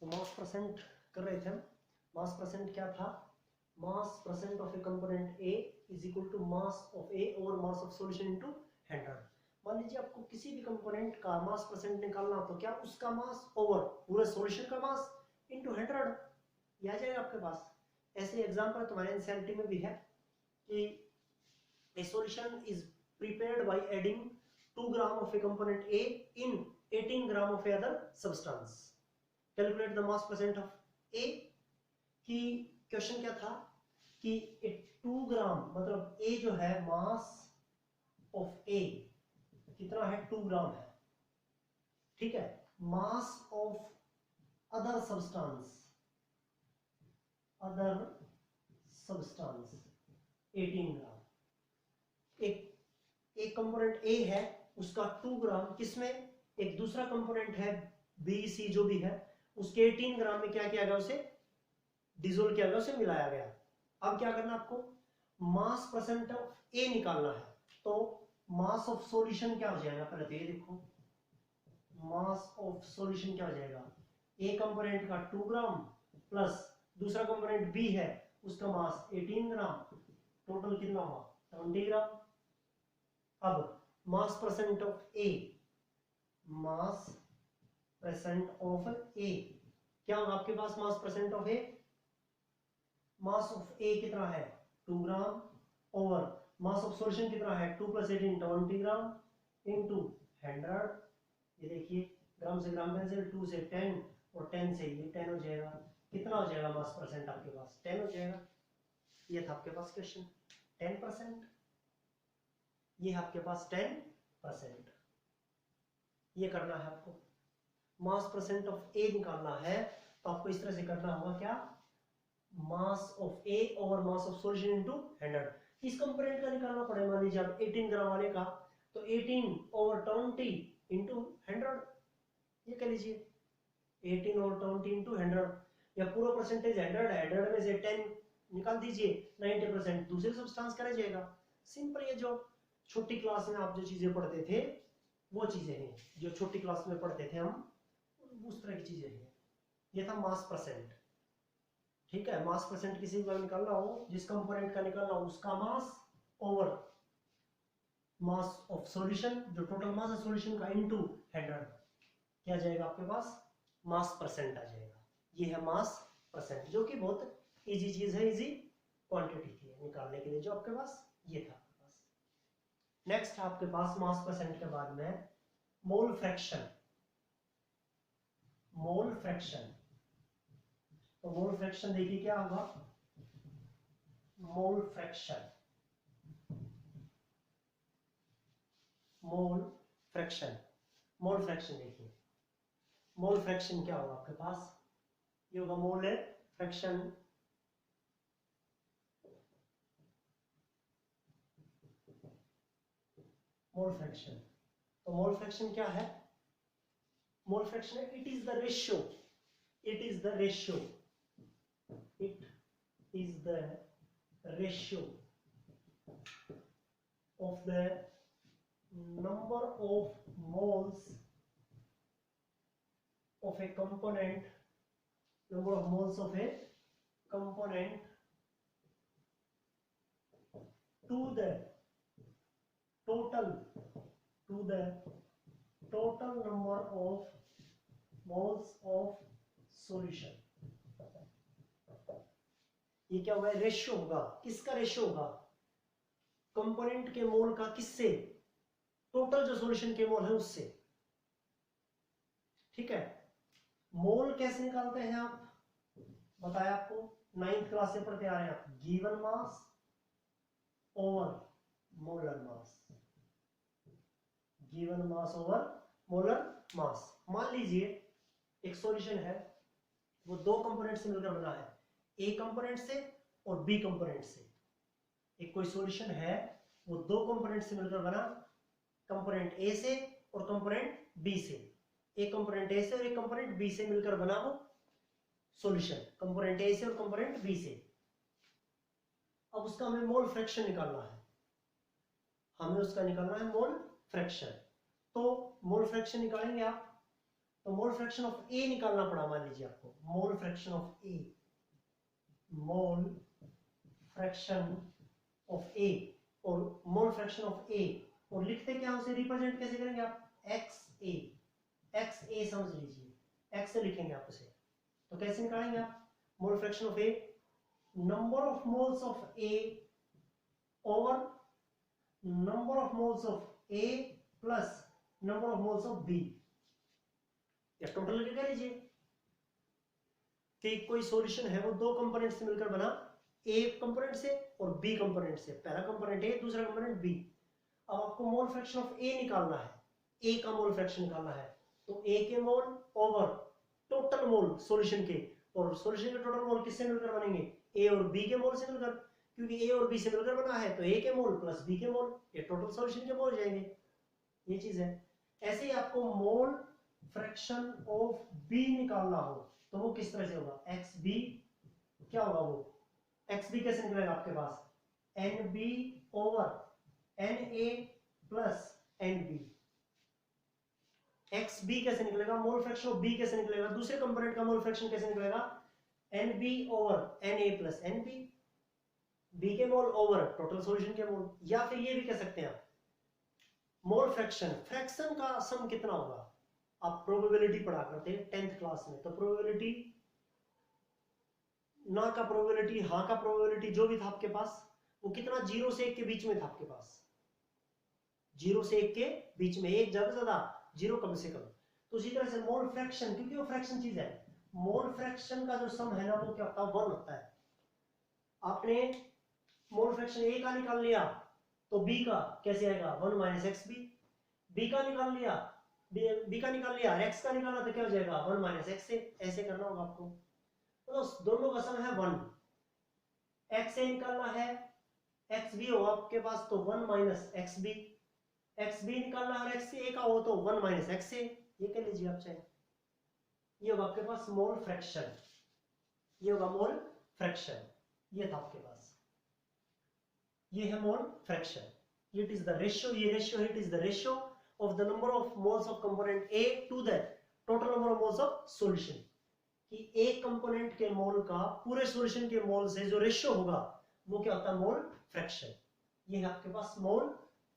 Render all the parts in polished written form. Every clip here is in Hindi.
तो मास परसेंट कर रहे थे हम। मास परसेंट क्या था? Mass percent of A component A is equal to mass of A और मास ऑफ सॉल्यूशन इनटू 100। मान लीजिए आपको किसी भी कंपोनेंट का मास परसेंट निकालना हो तो क्या उसका मास ओवर पूरे सॉल्यूशन का मास इनटू 100 ये आ जाएगा आपके पास। ऐसे एग्जांपल तुम्हारे एनसीईआरटी में भी है कि a solution is prepared by adding 2 gram of a component A in 18 gram of a other substance. Calculate the mass percent of A। कि क्वेश्चन क्या था कि 2 ग्राम मतलब A जो है मास ऑफ A कितना है? 2 ग्राम है, ठीक है। मास ऑफ अदर सब्सटेंस 18 ग्राम। एक कंपोनेंट ए है उसका 2 ग्राम, किसमें? एक दूसरा कंपोनेंट है बी सी जो भी है, उसके 18 ग्राम में क्या किया गया? उसे डिसोल्व किया गया, उसे मिलाया गया। अब क्या करना आपको? मास परसेंट ऑफ ए निकालना है। तो मास ऑफ सॉल्यूशन क्या हो जाएगा? पहले तो ये देखो, मास ऑफ सॉल्यूशन क्या हो जाएगा? ए कंपोनेंट का 2 ग्राम प्लस दूसरा कंपोनेंट बी है उसका मास 18 ग्राम, टोटल कितना हुआ? 20 ग्राम। अब mass percent of A, mass percent of A क्या होगा आपके पास? Mass percent of A, mass of A कितना है? 2 gram over mass of solution कितना है? 2 + 18 20 ग्राम इनटू 100। ये देखिए ग्राम से ग्राम कैंसिल, 2 से 10 और 10 से ये 10 हो जाएगा। कितना हो जाएगा मास परसेंट आपके पास? 10 हो जाएगा। ये था आपके पास क्वेश्चन 10%। ये है आपके पास 10%। ये करना है आपको। मास परसेंट ऑफ ए निकालना है तो आपको इस तरह से करना होगा, क्या? मास of A over mass of solution into 100। इस कंपोनेंट का निकालना पड़ेगा। मान लीजिए आप 18 ग्राम वाले का, तो 18 ओवर 20 इनटू 100 ये कर लीजिए। 18 ओवर 20 इनटू 100, या पूरा परसेंटेज 100 है, 100 में से 10 निकाल दीजिए, 90% दूसरे सब्सटेंस का रह जाएगा। सिंपल। ये जो छोटी क्लास में आप जो चीजें पढ़ते थे वो चीजें हैं जो छोटी क्लास में पढ़ते थे हम, उस तरह की चीजें हैं। ये था मास परसेंट, ठीक है। मास परसेंट किसी का निकालना हो, जिस कंपोनेंट का निकालना हो उसका मास ओवर मास ऑफ सॉल्यूशन, जो टोटल मास है सॉल्यूशन का, इनटू 100 क्या जाएगा आपके पास? मास परसेंट आ जाएगा। ये है मास परसेंट, जो कि बहुत इजी चीज है, इजी क्वांटिटी थी निकालने के लिए जो आपके पास ये था। नेक्स्ट आपके पास मास परसेंट के बाद में मोल फ्रैक्शन। मोल फ्रैक्शन, तो मोल फ्रैक्शन देखिए क्या होगा? Mole fraction, mole fraction, mole fraction देखिए, मोल फ्रैक्शन क्या होगा आपके पास? ये होगा मोल फ्रैक्शन, मोल फ्रैक्शन। तो मोल फ्रैक्शन क्या है? मोल फ्रैक्शन है it is the ratio, it is the ratio, it is the ratio of the number of moles of a component, number of moles of a component to the total, to the total number of moles of solution। ये क्या होगा? रेशियो होगा। किसका रेशियो होगा? कंपोनेंट के मोल का किससे? टोटल जो सॉल्यूशन के मोल है उससे, ठीक है। मोल कैसे निकालते हैं आप? बताया आपको, 9th क्लास से पढ़ते आ रहे हैं आप। Given mass over molar mass, given mass over molar mass. मान लीजिए एक सॉल्यूशन है, वो दो कंपोनेंट से मिलकर बना है, ए कंपोनेंट से और बी कंपोनेंट से। एक कोई सॉल्यूशन है वो दो कंपोनेंट से मिलकर बना, कंपोनेंट ए से और कंपोनेंट बी से। एक कंपोनेंट ए से और एक कंपोनेंट बी से मिलकर बना वो सॉल्यूशन, कंपोनेंट ए से और कंपोनेंट बी से। अब उसका हमें मोल फ्रैक्शन निकालना है, हमें उसका निकालना है मोल फ्रैक्शन। तो मोल फ्रैक्शन निकालेंगे आप, तो मोल फ्रैक्शन ऑफ ए निकालना पड़ा, मान लीजिए आपको mole fraction of A, mole fraction of A और मोल फ्रैक्शन ऑफ ए, और लिखते क्या उसे रिप्रेजेंट कैसे करेंगे आप, एक्स ए समझ लीजिए, एक्स से लिखेंगे आप उसे, तो कैसे निकालेंगे आप mole fraction of A, number of moles of A over number of moles of A plus number of moles of B, या टोटल करके कह लीजिए कि कोई सॉल्यूशन है वो दो कंपोनेंट से मिलकर बना, ए कंपोनेंट से और बी कंपोनेंट से, पहला कंपोनेंट ए दूसरा कंपोनेंट बी। अब आपको मोल फ्रैक्शन ऑफ ए निकालना है, ए का मोल फ्रैक्शन निकालना है, तो ए के mole over total mole solution के, और सॉल्यूशन के टोटल मोल किससे मिलकर बनेंगे, ए और बी के मोल से मिलकर, क्योंकि ए और बी से मिलकर बना है तो ए के मोल प्लस बी के मोल, ये टोटल सॉल्यूशन के मोल हो जाएंगे, ये चीज है। ऐसे ही आपको मोल फ्रैक्शन ऑफ बी निकालना हो तो वो किस तरह से होगा, एक्स बी, क्या होगा वो, एक्स बी कैसे निकलेगा आपके पास, N B over N A plus N B, X B कैसे निकलेगा, मोल फ्रैक्शन ऑफ बी कैसे निकलेगा, दूसरे कंपोनेंट का मोल फ्रैक्शन कैसे निकलेगा, N B over N A plus N B, B के मोल ओवर टोटल सॉल्यूशन के मोल, या फिर ये भी कह सकते हैं आप मोल फ्रैक्शन, फ्रैक्शन का सम कितना होगा, आप प्रोबेबिलिटी पढ़ा करते हैं 10th क्लास में, तो प्रोबेबिलिटी, ना का प्रोबेबिलिटी, हाँ का प्रोबेबिलिटी, जो भी था आपके पास वो कितना, 0 से 1 के बीच में था आपके पास, 0 से 1 के बीच में, 1 ज्यादा से ज्यादा, 0 कम से कम। तो उसी तरह से मोल फ्रैक्शन, क्योंकि वो फ्रैक्शन चीज है, मोल फ्रैक्शन का जो सम है ना वो क्या होता है, 1 होता है। आपने मोल फ्रैक्शन ए का निकाल लिया तो बी का कैसे आएगा, 1 माइनस एक्स बी, बी का निकाल लिया, बी का निकाल लिया, एक्स का निकालना तो क्या हो जाएगा, 1 माइनस एक्स ए, ऐसे करना होगा आपको। तो दोनों का सम है 1, एक्स ए निकालना है, एक्स बी हो आपके पास तो 1 minus X B, X B निकालना है, एक्स ए का हो तो 1 माइनस एक्स ए, ये कह लीजिए आप चाहे, ये होगा आपके पास मोल फ्रैक्शन, ये होगा मोल फ्रैक्शन, ये था आपके पास, ये है mole fraction, it is the ratio, ये रेशियो है, it is the ratio of the number of moles of component A to the total number of moles of solution, कि एक कंपोनेंट के मोल का पूरे सॉल्यूशन के मोल से जो रेशियो होगा वो क्या होता है, मोल फ्रैक्शन, ये है आपके पास मोल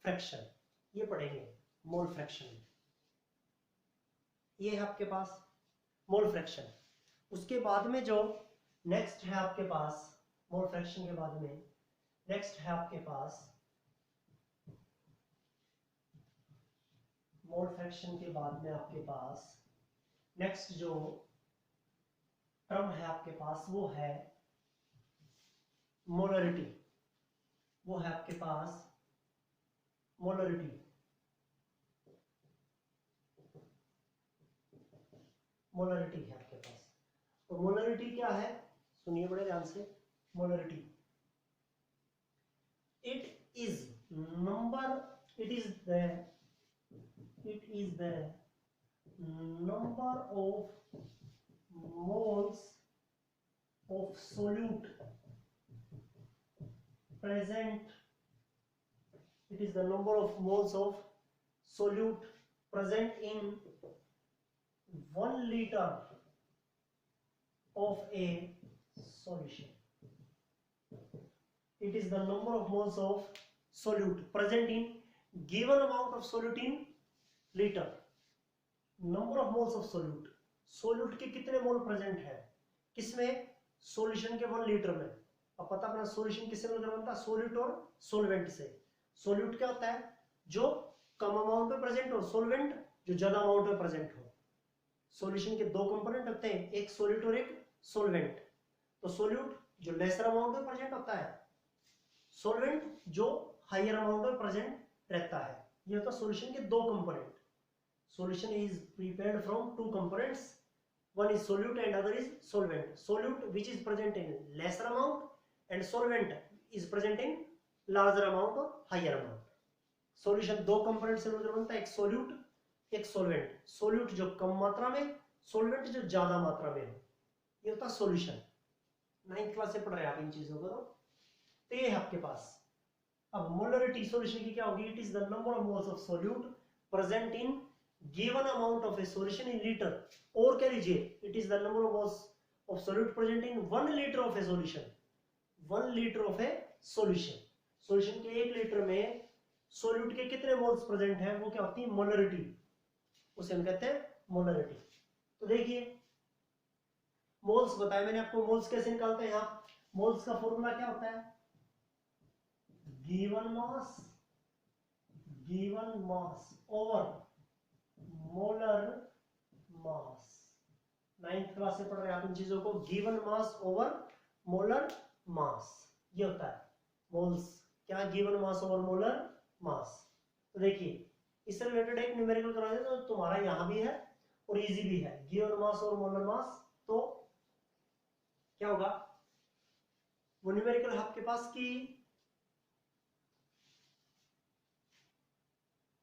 फ्रैक्शन, ये पढ़ेंगे मोल फ्रैक्शन, ये है आपके पास मोल फ्रैक्शन। उसके बाद में जो नेक्स्ट है आपके पास, मोल फ्रैक्शन के बाद में नेक्स्ट है आपके पास, मोल फ्रैक्शन के बाद में आपके पास नेक्स्ट जो टर्म है आपके पास वो है मोलरिटी, वो है आपके पास मोलरिटी, मोलरिटी है आपके पास। तो मोलरिटी क्या है, सुनिए बड़े ध्यान से, molarity it is number, it is the number of moles of solute present, it is the number of moles of solute present in 1 liter of a solution, it is the number of moles of solute present in given amount of solute in liter, number of moles of solute, solute के कितने मोल प्रेजेंट है किसमें, सॉल्यूशन के 1 लीटर में। अब पता अपना सॉल्यूशन किससे मिलकर बनता है, सोल्यूट और सोलवेंट से। सोल्यूट क्या होता है, जो कम अमाउंट में प्रेजेंट हो, सोलवेंट जो ज्यादा अमाउंट में प्रेजेंट हो। सॉल्यूशन के 2 कंपोनेंट होते हैं, एक सोल्यूट और एक सोलवेंट। तो सोल्यूट जो लेसर अमाउंट में प्रेजेंट होता है, सोलवेंट जो हायर अमाउंट में प्रेजेंट रहता है। ये होता है सॉल्यूशन के 2 component. Solution is prepared from 2 components, one is solute and other is solvent. Solute which is present in lesser amount and solvent is present in larger amount or higher amount. Solution 2 component से मिलकर बनता है, एक सोल्यूट एक सोलवेंट। सोल्यूट जो कम मात्रा में, सोलवेंट जो ज्यादा मात्रा में हो, ये होता है सॉल्यूशन। 9th क्लास से पढ़ रहे हैं आप इन चीजों को। तो ये है आपके पास। अब मोलरिटी सॉल्यूशन की क्या होगी, it is the number of moles of solute present in given amount of A solution in litre, और कह लीजिए it is the number of moles of solute present in 1 litre of A solution, 1 litre of A solution, solution के 1 लीटर में सॉल्यूट के कितने मोल्स प्रेजेंट हैं, वो क्या होती है मोलरिटी, उसे हम कहते हैं मोलरिटी। तो देखिए मोल्स बताया मैंने आपको, मोल्स कैसे निकालते हैं, यहाँ मोल्स का फॉर्मूला क्या होता है, given mass over molar mass. 9th class से पढ़ रहे हैं आप इन चीजों को, given mass over molar mass, ये होता है मोल्स, क्या given mass over molar mass. तो देखिए इससे रिलेटेड एक न्यूमेरिकल करवा दें तो तुम्हारा यहां भी है और इजी भी है, गिवन मास और मोलर मास। तो क्या होगा, वो न्यूमेरिकल है आपके पास कि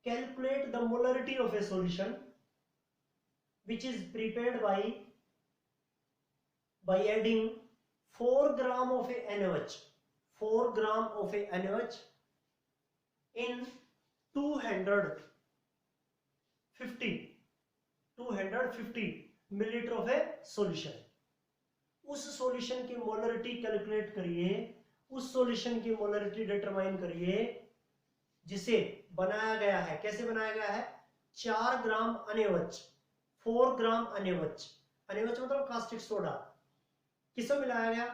calculate the molarity of a solution which is prepared by adding 4 gram of a NaOH, 4 gram of a NaOH in 250 milliliter of a solution। उस सॉल्यूशन की मोलरिटी कैलकुलेट करिए, उस सॉल्यूशन की मोलरिटी डिटरमाइन करिए जिसे बनाया गया है, कैसे बनाया गया है, 4 ग्राम NaOH, 4 ग्राम NaOH, NaOH मतलब कास्टिक सोडा, किसमें मिलाया गया,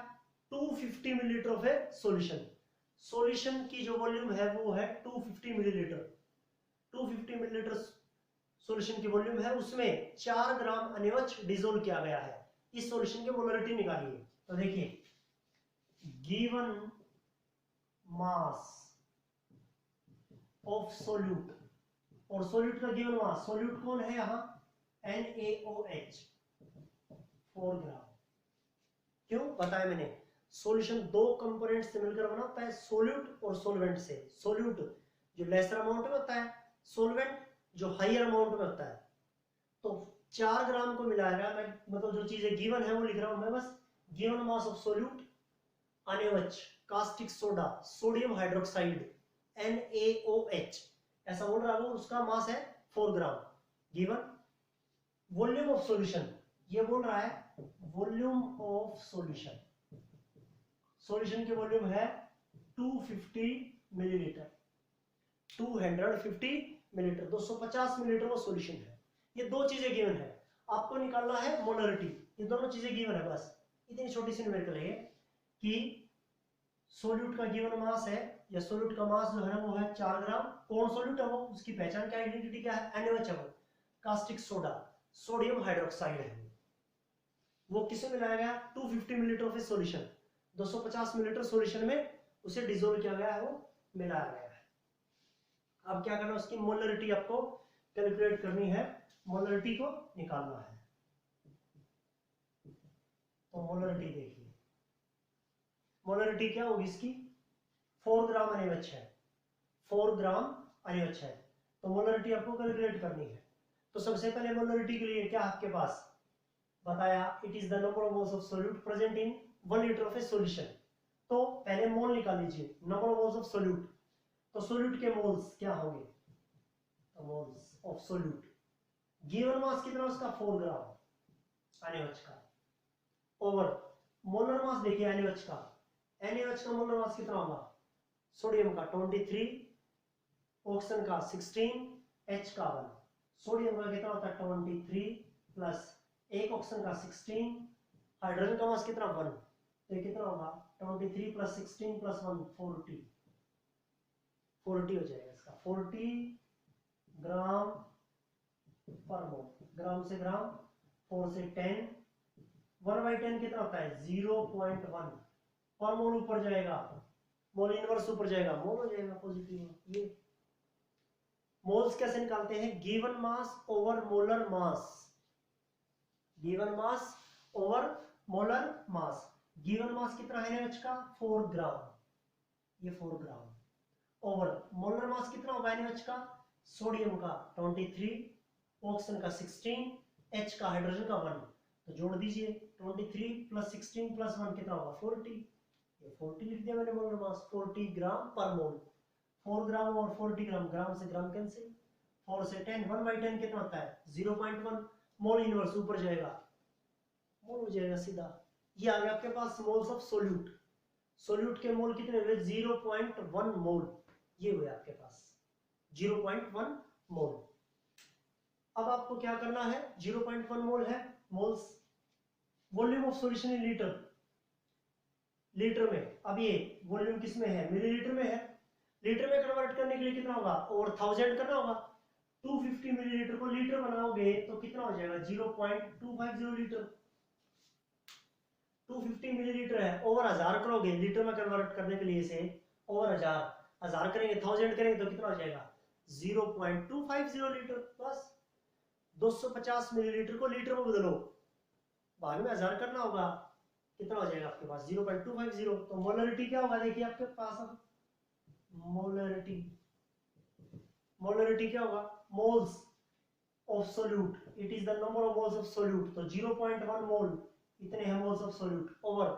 250 millilitre of A solution. Solution की जो वॉल्यूम है वो है 250 मिलीलीटर, 250 मिलीलीटर सॉल्यूशन की वॉल्यूम है, उसमें 4 ग्राम NaOH डिसोल्व किया गया है। इस सॉल्यूशन की मोलरिटी निकालिए। तो देखिए गिवन मास ऑफ सोल्यूट, और सोल्यूट का गिवन मास, सोल्यूट कौन है यहाँ NaOH 4 ग्राम। क्यों बताया मैंने, सॉल्यूशन दो कंपोनेंट से मिलकर बना होता है, सोल्यूट और सोलवेंट से। सोल्यूट जो लेसर अमाउंट में होता है, सोलवेंट जो हायर अमाउंट में होता है। तो 4 ग्राम को मिलाया, मैं मतलब जो चीजें गिवन है वो लिख रहा हूं मैं बस, given mass of solute NaOH caustic soda sodium hydroxide NaOH ऐसा बोल रहा है वो, उसका मास है 4 ग्राम। गिवन वॉल्यूम ऑफ सॉल्यूशन, ये बोल रहा है वॉल्यूम ऑफ सॉल्यूशन, सॉल्यूशन की वॉल्यूम है 250 मिलीलीटर, 250 मिलीलीटर, 250 मिलीलीटर वो सॉल्यूशन है। ये दो चीजें गिवन है, आपको निकालना है मोलरिटी, ये दोनों चीजें गिवन है, बस इतनी छोटी सी न्यूमेरिकल है कि सोल्यूट का गिवन मास है, या सोल्यूट का मास जो है वो है 4 ग्राम। कौन सोल्यूट है वो, उसकी पहचान क्या, आइडेंटिटी क्या है, NaOH है वो, कास्टिक सोडा सोडियम हाइड्रोक्साइड है वो, किसे मिलाया गया 250 millilitre of solution, 250 millilitre solution में उसे डिसोल्व किया गया है, वो मिलाया गया है। अब क्या करना है, उसकी मोलरिटी आपको कैलकुलेट करनी है, मोलरिटी को निकालना है। तो मोलरिटी देखिए, मोलरिटी क्या होगी इसकी, 4 ग्राम NaOH है, 4 ग्राम NaOH है, तो मोलरिटी आपको कैलकुलेट करनी है। तो सबसे पहले मोलरिटी के लिए क्या आपके पास बताया, it is the number of moles of solute present in 1 litre of A solution. तो पहले मोल निकाल लीजिए, number of moles of solute, तो सोल्यूट के मोल्स क्या होंगे, तो moles of solute, given mass कितना उसका 4 ग्राम NaOH का, ओवर मोलर मास देखिए NaOH का, NaOH का मोलर मास कितना होगा, सोडियम का 23, ऑक्सीजन का 16, H का 1, सोडियम का कितना होता है 23 प्लस एक ऑक्सीजन का 16, हाइड्रोजन का मास कितना 1, तो ये कितना होगा 23 प्लस 16 प्लस 1 40 हो जाएगा इसका, 40 ग्राम पर मोल, ग्राम से ग्राम, 4 से 10, 1/10 कितना होता है 0.1 पर मोल, ऊपर जाएगा मोल इनवर्स ऊपर जाएगा, मोल हो जाएगा पॉजिटिव। ये मोल्स कैसे निकालते हैं, given mass over molar mass, given mass over molar mass. Given mass कितना है NaOH का 4 ग्राम, ये 4 ग्राम, ओवर मोलर मास कितना होगा NaOH का, सोडियम का 23, ऑक्सीजन का 16, H का हाइड्रोजन का 1, तो जोड़ दीजिए 23 प्लस 16 प्लस 1 कितना होगा 40, ये 40 लिख दिया मैंने मोलर मास, 40 ग्राम पर मोल, 4 ग्राम और 40 ग्राम, ग्राम से ग्राम कैंसिल, 4 से 10, 1/10 कितना होता है 0.1 मोल इनवर्स, ऊपर जाएगा मोल हो जाएगा सीधा। ये आ गया आपके पास मोल्स ऑफ सोल्यूट। सोल्यूट के मोल कितने हुए 0.1 मोल, ये हुए आपके पास 0.1 मोल। अब आपको क्या करना है, 0.1 मोल है moles, volume of solution in litre, litre में। अब ये वॉल्यूम किस में है, मिलीलीटर में है। लीटर में कन्वर्ट करने के लिए कितना होगा, और 1000 करना होगा। 250 मिलीलीटर को लीटर बनाओगे तो कितना हो जाएगा 0.250 लीटर। 250 मिलीलीटर है, ओवर 1000 करोगे लीटर में कन्वर्ट करने के लिए इसे, ओवर 1000 करेंगे 1000 करेंगे तो कितना हो जाएगा 0.250 लीटर। बस 250 मिलीलीटर को लीटर में बदलो, बाद में 1000 करना होगा, कितना हो जाएगा आपके पास 0.250। तो मोलरिटी क्या होगा देखिए आपके पास, अब मोलरिटी, मोलरिटी क्या होगा moles of solute, it is the number of moles of solute. तो 0.1 मोल इतने हैं moles of solute, over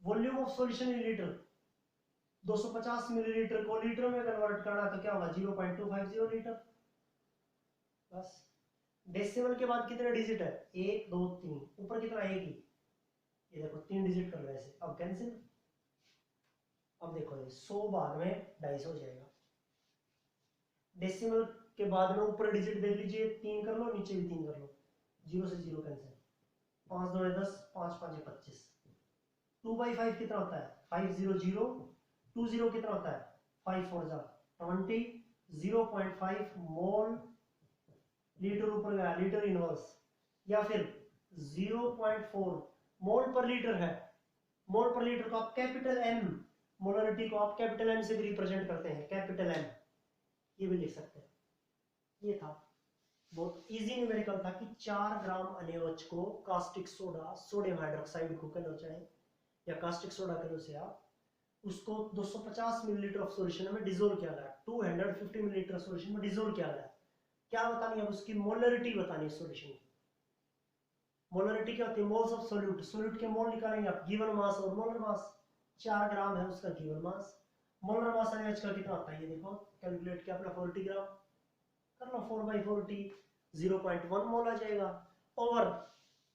volume of solution in litre, 250 millilitre को लीटर में कन्वर्ट करना तो क्या होगा 0.250 लीटर। बस डेसिमल के बाद कितने डिजिट है 1 2 3, ऊपर कितना एक ही, ये देखो 3 डिजिट कर रहे हैं ऐसे। अब कैंसिल, अब देखो ये 100 भाग में 250 हो जाएगा। डेसिमल के बाद में ऊपर डिजिट देख लीजिए 3 कर लो, नीचे भी 3 कर लो, 0 से 0 कैंसिल, 5 2 10, 5 5 25। 2/5 कितना होता है 500, 20 कितना होता है 5 4 20, 0.5 मोल लीटर ऊपर गया, लीटर इनवर्स, या फिर 0.4 मोल पर लीटर है। मोल पर लीटर को आप कैपिटल एम, मोलरिटी को आप कैपिटल एम से भी रिप्रेजेंट करते हैं, कैपिटल एम, ये भी लिख सकते हैं। ये था बहुत इजी न्यूमेरिकल था कि 4 ग्राम अनिवच को कास्टिक सोडा, सोडियम हाइड्रोक्साइड को कलो चाहे या कास्टिक सोडा कलो से आप उसको 250 मिलीलीटर ऑफ सॉल्यूशन में डिसोल्व किया गया, 250 मिलीलीटर सॉल्यूशन में डिसोल्व किया गया। क्या बतानी है, उसकी मोलरिटी बतानी है सॉल्यूशन की। मोलरिटी क्या होती है, मोल्स ऑफ सोल्यूट, सोल्यूट के मोल निकालेंगे आप, गिवन मास और मोलर मास। 4 ग्राम है उसका given mass, molar mass NaOH का कितना होता है ये देखो, कैलकुलेट किया अपना 40 ग्राम कर लो, 4/40 0.1 मोल आ जाएगा। ओवर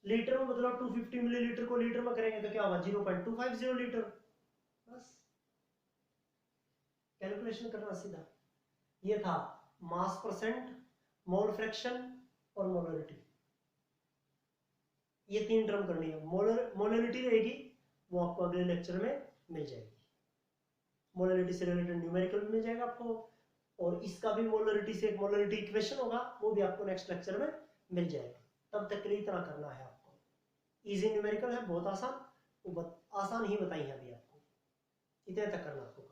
लीटर में बदलो, 250 मिलीलीटर को लीटर में करेंगे तो क्या होगा 0.250 लीटर। बस कैलकुलेशन करना सीधा। ये था मास परसेंट, मोल फ्रैक्शन और मोलरिटी, ये 3 टर्म करनी है। मोलरिटी रहेगी वो आपको अगले लेक्चर में मिल जाएगी, मोलरिटी से रिलेटेड न्यूमेरिकल मिल जाएगा आपको, और इसका भी मोलरिटी से एक मोलरिटी इक्वेशन होगा, वो भी आपको नेक्स्ट लेक्चर में मिल जाएगा। तब तक के लिए इतना करना है आपको, इजी न्यूमेरिकल है, बहुत आसान, वो आसान ही बताई है अभी आपको, इतने तक करना आपको।